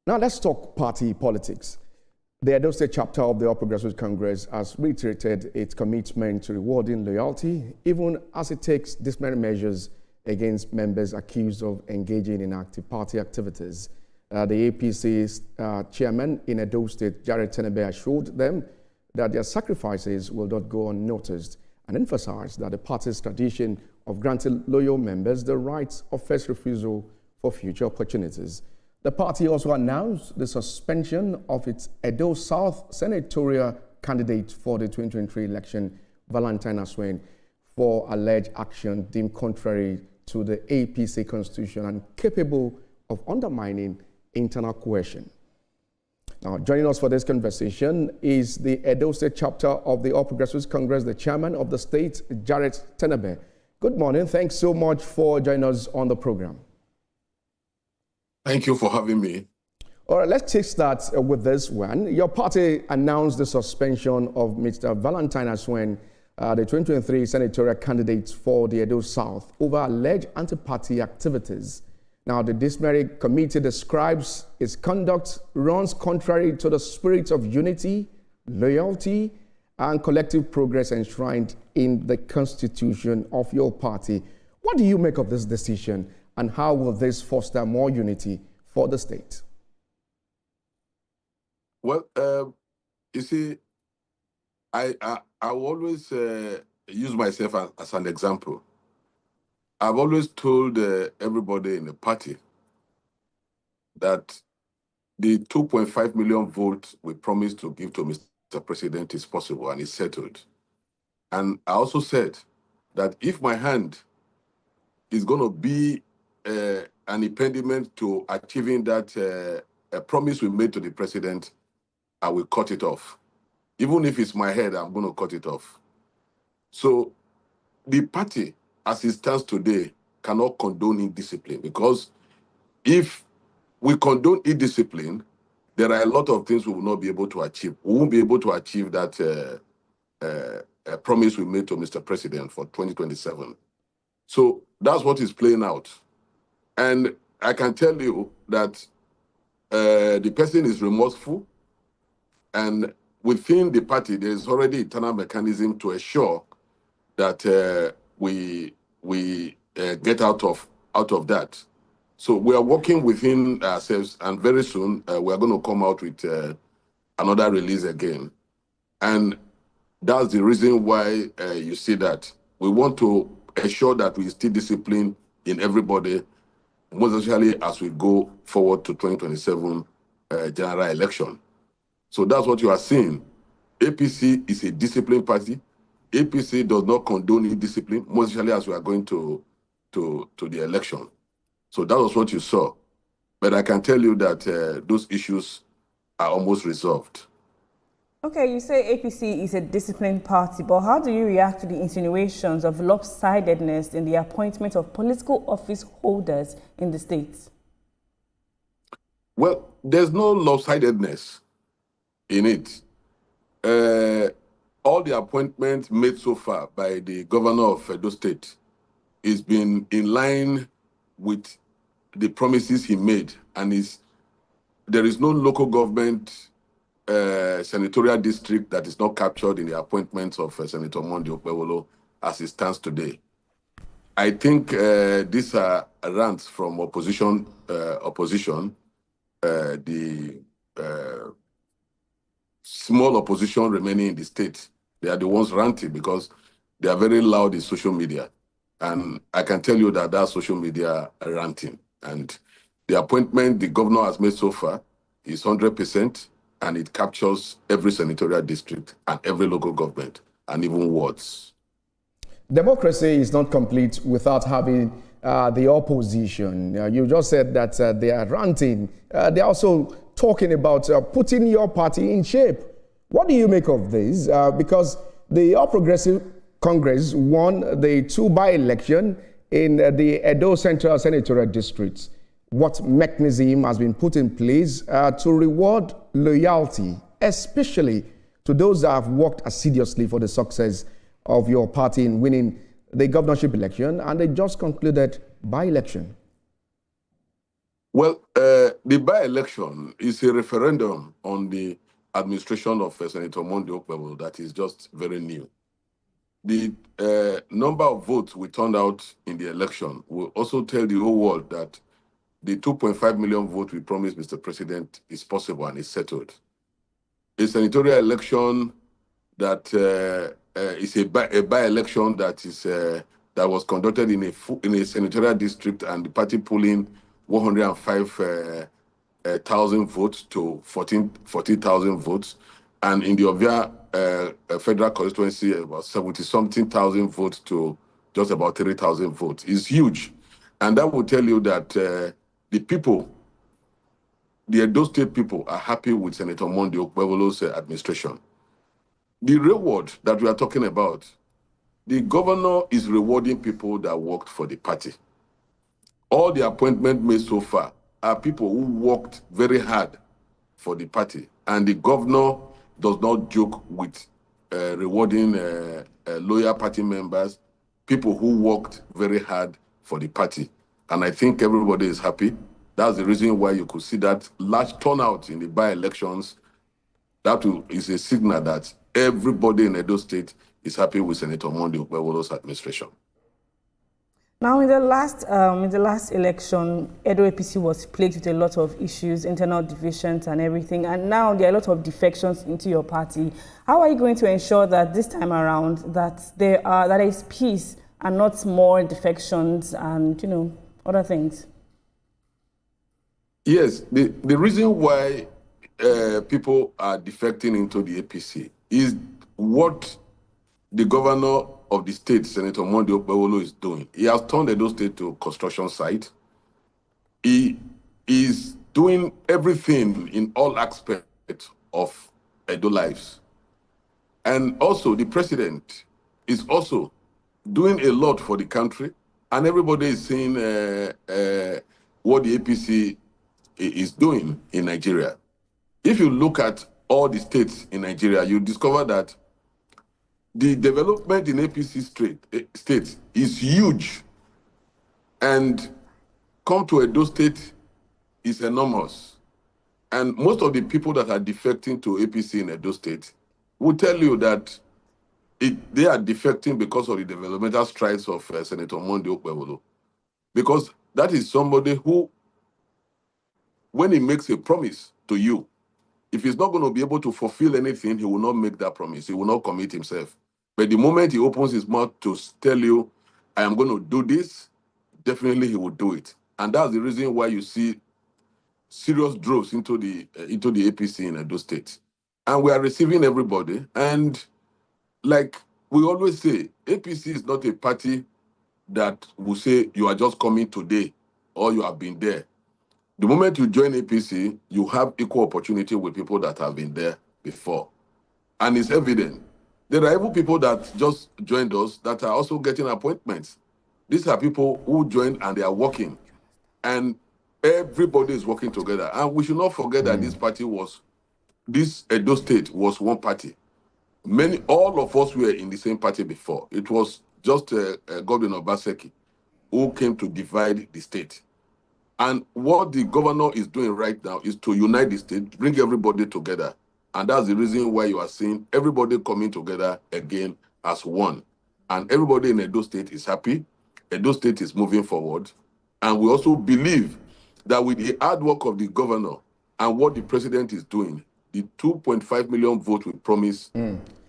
Now let's talk party politics. The Edo State chapter of the All Progressives Congress has reiterated its commitment to rewarding loyalty, even as it takes disciplinary measures against members accused of engaging in active party activities. The APC Chairman in Edo State, Tinubu, assured them that their sacrifices will not go unnoticed and emphasized that the party's tradition of granting loyal members the right of first refusal for future opportunities. The party also announced the suspension of its Edo South senatorial candidate for the 2023 election, Valentine Aswen, for alleged action deemed contrary to the APC constitution and capable of undermining internal cohesion. Now, joining us for this conversation is the Edo State chapter of the All Progressives Congress, the chairman of the state, Tinubu. Good morning. Thanks so much for joining us on the program. Thank you for having me. All right, let's start with this one. Your party announced the suspension of Mr. Valentine Aswen, the 2023 senatorial candidate for the Edo South, over alleged anti-party activities. Now, the disciplinary committee describes its conduct runs contrary to the spirit of unity, loyalty, and collective progress enshrined in the constitution of your party. What do you make of this decision, and how will this foster more unity for the state? Well, you see, I will always use myself as an example. I've always told everybody in the party that the 2.5 million votes we promised to give to Mr. President is possible and is settled. And I also said that if my hand is going to be an impediment to achieving that promise we made to the president, I will cut it off. Even if it's my head, I'm going to cut it off. So the party, as it stands today, cannot condone indiscipline, because if we condone indiscipline, there are a lot of things we will not be able to achieve. We won't be able to achieve that promise we made to Mr. President for 2027. So that's what is playing out. And I can tell you that the person is remorseful, and within the party, there is already internal mechanism to ensure that we get out of that. So we are working within ourselves, and very soon we are going to come out with another release again. And that's the reason why you see that we want to ensure that we instill discipline in everybody, most especially as we go forward to 2027 general election. So that's what you are seeing. APC is a disciplined party. APC does not condone indiscipline, most especially as we are going to the election. So that was what you saw. But I can tell you that those issues are almost resolved. Okay, you say APC is a disciplined party, but how do you react to the insinuations of lopsidedness in the appointment of political office holders in the state? Well, there's no lopsidedness in it. All the appointments made so far by the governor of Edo State is been in line with the promises he made, and there is no local government senatorial district that is not captured in the appointments of Senator Monday Okpewolo as it stands today. I think these are rants from opposition, the small opposition remaining in the state. They are the ones ranting because they are very loud in social media. And I can tell you that that's social media ranting. And the appointment the governor has made so far is 100%, and it captures every senatorial district and every local government and even wards. Democracy is not complete without having the opposition. You just said that they are ranting. They're also talking about putting your party in shape. What do you make of this? Because the All Progressive Congress won the 2 by-election in the Edo Central Senatorial Districts. What mechanism has been put in place to reward loyalty, especially to those that have worked assiduously for the success of your party in winning the governorship election and they just concluded by-election? Well, the by-election is a referendum on the administration of Senator Monday Okpebholo that is just very new. The number of votes we turned out in the election will also tell the whole world that the 2.5 million votes we promised Mr. President is possible and is settled. A senatorial election that is a by-election that is that was conducted in a senatorial district, and the party polling 105,000 votes to 14,000 votes, and in the Ovia federal constituency about 70-something thousand votes to just about 3,000 votes is huge, and that will tell you that the people, the Edo State people, are happy with Senator Monday Okpebholo's administration. The reward that we are talking about, the governor is rewarding people that worked for the party. All the appointments made so far are people who worked very hard for the party, and the governor does not joke with rewarding loyal party members, people who worked very hard for the party. And I think everybody is happy. That's the reason why you could see that large turnout in the by-elections. That is a signal that everybody in Edo State is happy with Senator Monday Okpebholo's administration. Now, in the last election, Edo APC was plagued with a lot of issues, internal divisions and everything, and now there are a lot of defections into your party. How are you going to ensure that this time around that there is peace and not more defections and other things? Yes, the reason why people are defecting into the APC is what the governor of the state, Senator Monday Okpebholo, is doing. He has turned Edo State to a construction site. He is doing everything in all aspects of Edo lives. And also, the president is also doing a lot for the country, and everybody is seeing what the APC is doing in Nigeria. If you look at all the states in Nigeria, you discover that the development in APC states is huge, and come to Edo State is enormous. And most of the people that are defecting to APC in Edo State will tell you that they are defecting because of the developmental strides of Senator Monday Okpebholo. Because that is somebody who, when he makes a promise to you, if he's not going to be able to fulfill anything, he will not make that promise. He will not commit himself. But the moment he opens his mouth to tell you, I am going to do this, definitely he will do it. And that's the reason why you see serious droves into the APC in Edo State. And we are receiving everybody. And like we always say, APC is not a party that will say you are just coming today or you have been there. The moment you join APC, you have equal opportunity with people that have been there before. And it's evident. There are even people that just joined us that are also getting appointments. These are people who joined and they are working. And everybody is working together. And we should not forget that this Edo State was one party. All of us were in the same party before. It was just Governor Obaseki who came to divide the state. And what the governor is doing right now is to unite the state, bring everybody together. And that's the reason why you are seeing everybody coming together again as one. And everybody in Edo State is happy. Edo State is moving forward. And we also believe that with the hard work of the governor and what the president is doing, the 2.5 million vote we promise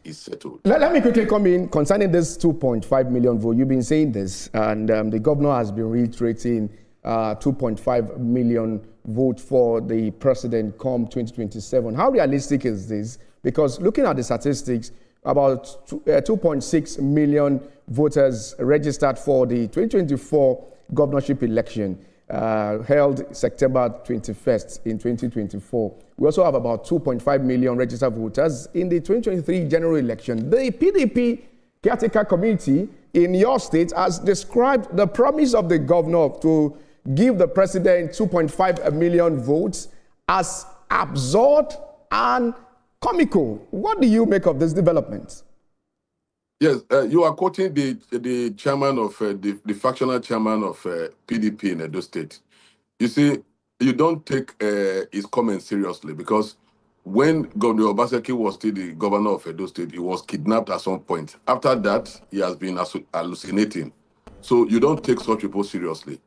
is settled. Let me quickly come in concerning this 2.5 million vote. You've been saying this, and the governor has been reiterating 2.5 million vote for the president come 2027. How realistic is this? Because looking at the statistics, about 2.6 million voters registered for the 2024 governorship election held September 21st in 2024. We also have about 2.5 million registered voters in the 2023 general election. The PDP caretaker committee in your state has described the promise of the governor to give the president 2.5 million votes as absurd and comical. What do you make of this development? Yes, you are quoting the chairman of the factional chairman of PDP in Edo State. You see, you don't take his comments seriously, because when Governor Obaseki was still the governor of Edo State, he was kidnapped at some point. After that, he has been hallucinating. So you don't take such people seriously.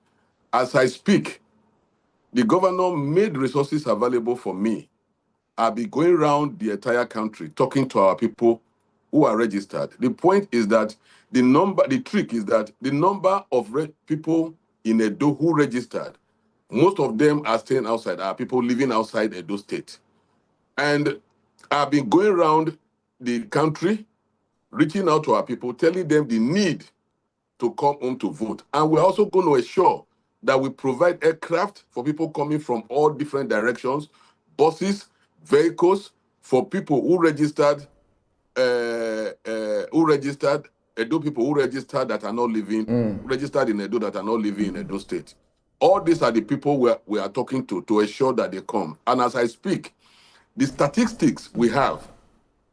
As I speak, the governor made resources available for me. I'll be going around the entire country talking to our people who are registered. The point is that the trick is that the number of people in Edo who registered, most of them are staying outside, are people living outside Edo State. And I've been going around the country, reaching out to our people, telling them the need to come home to vote. And we're also going to ensure that we provide aircraft for people coming from all different directions, buses, vehicles, for people who registered, Edo people who registered that are not living, registered in Edo that are not living in Edo State. All these are the people we are talking to ensure that they come. And as I speak, the statistics we have,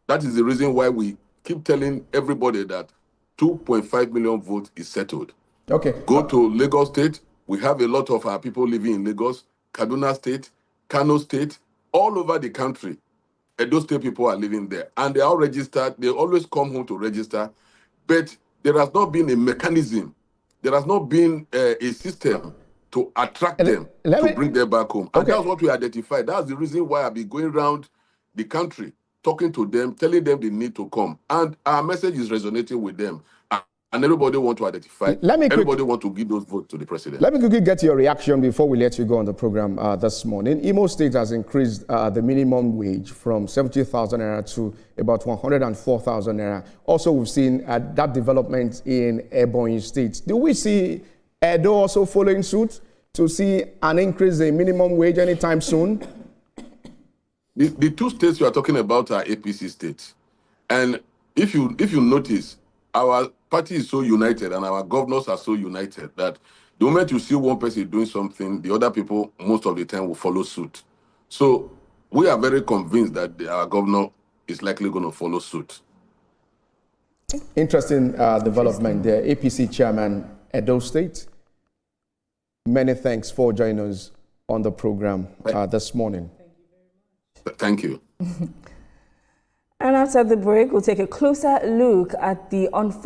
that is the reason why we keep telling everybody that 2.5 million votes is settled. Okay. Go to Lagos State. We have a lot of our people living in Lagos, Kaduna State, Kano State, all over the country. Edo State people are living there. And they are all registered. They always come home to register. But there has not been a mechanism. There has not been a system to attract them, to bring them back home. And that's what we identified. That's the reason why I've been going around the country, talking to them, telling them they need to come. And our message is resonating with them. And everybody want to identify. Everybody want to give those votes to the president. Let me quickly get your reaction before we let you go on the program this morning. Imo State has increased the minimum wage from 70,000 naira to about 104,000 naira. Also, we've seen that development in Ebonyi State. Do we see Edo also following suit to see an increase in minimum wage anytime soon? The two states you are talking about are APC states. And if you notice, our party is so united and our governors are so united that the moment you see one person doing something, the other people most of the time will follow suit. So we are very convinced that our governor is likely going to follow suit. Interesting development there. APC Chairman, Edo State. Many thanks for joining us on the program this morning. Thank you. And after the break, we'll take a closer look at the unfolding